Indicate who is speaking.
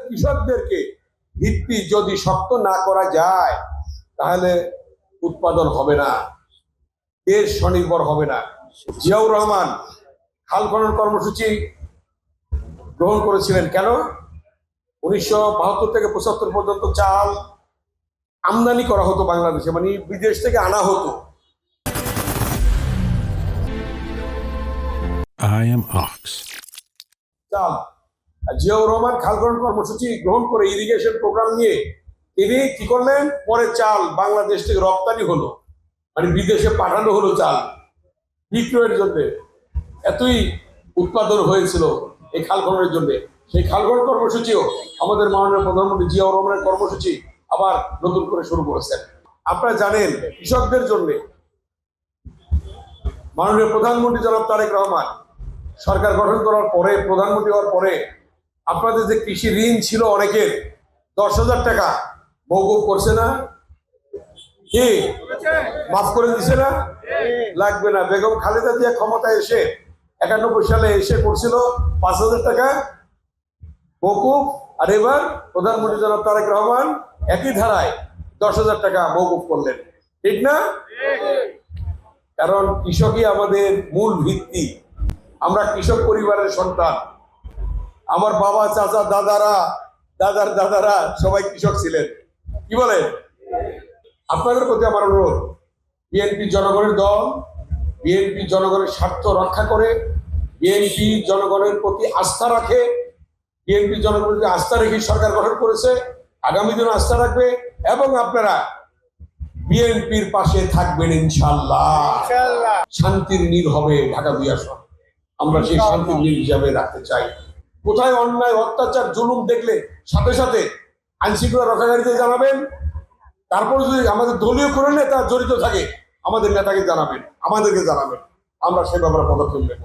Speaker 1: কৃষকদেরকে ভিত্তি যদি শক্ত না করা যায় তাহলে উৎপাদন হবে না, দেশ স্বনির্ভর হবে না। জিয়াউর রহমান খাল খনন কর্মসূচি গ্রহণ করেছিলেন কেন? 1972 থেকে 75 পর্যন্ত চাল আমদানি করা হতো বাংলাদেশে, মানে বিদেশ থেকে আনা হতো।
Speaker 2: I am Ox.
Speaker 1: চাল জিয়াউর রহমান খাল খনন কর্মসূচি গ্রহণ করে ইরিগেশন প্রোগ্রাম নিয়ে তিনি কি করলেন, পরে চাল বাংলাদেশ থেকে রপ্তানি হলো, মানে বিদেশে পাঠানো হলো চাল বিক্রয়ের জন্য। এতই উৎপাদন হয়েছিল এই খাল খননের জন্য। সেই খাল খনন কর্মসূচিও আমাদের মাননীয় প্রধানমন্ত্রী জিয়াউর রহমানের কর্মসূচি আবার নতুন করে শুরু করেছেন। আপনারা জানেন কৃষকদের জন্য মাননীয় প্রধানমন্ত্রী জনাব তারেক রহমান সরকার গঠন করার পরে, প্রধানমন্ত্রী হওয়ার পরে আপনাদের যে কৃষি ঋণ ছিল অনেকের 10,000 টাকা মওকুফ করছে না? কি মাফ করে দিছে না? লাগবে না। বেগম খালেদা জিয়া ক্ষমতায় এসে 91 সালে এসে করছিল 5,000 টাকা মওকুফ, আর এবার প্রধানমন্ত্রী জনাব তারেক রহমান একই ধারায় 10,000 টাকা মওকুফ করলেন, ঠিক না? কারণ কৃষকই আমাদের মূল ভিত্তি। আমরা কৃষক পরিবারের সন্তান। আমার বাবা, চাচা, দাদার দাদারা সবাই কৃষক ছিলেন। কি বলে? আপনাদের প্রতি আমার অনুরোধ, বিএনপি জনগণের দল, বিএনপি জনগণের স্বার্থ রক্ষা করে, বিএনপি জনগণের প্রতি আস্থা রাখে, বিএনপি জনগণের প্রতি আস্থা রেখে সরকার গঠন করেছে, আগামী দিনে আস্থা রাখবে এবং আপনারা বিএনপির পাশে থাকবেন ইনশাআল্লাহ। শান্তির নীড় হবে ঢাকা 2 আসন। আমরা সেই শান্তির নীড় হিসাবে রাখতে চাই। কোথায় অন্যায়, অত্যাচার, জুলুম দেখলে সাথে সাথে আইনশৃঙ্খলা রক্ষাকারীদের জানাবেন। তারপর যদি আমাদের দলীয় কোনো নেতা জড়িত থাকে আমাদের নেতাকে জানাবেন, আমাদেরকে জানাবেন, আমরা সে ব্যাপারে পদক্ষেপ নেব।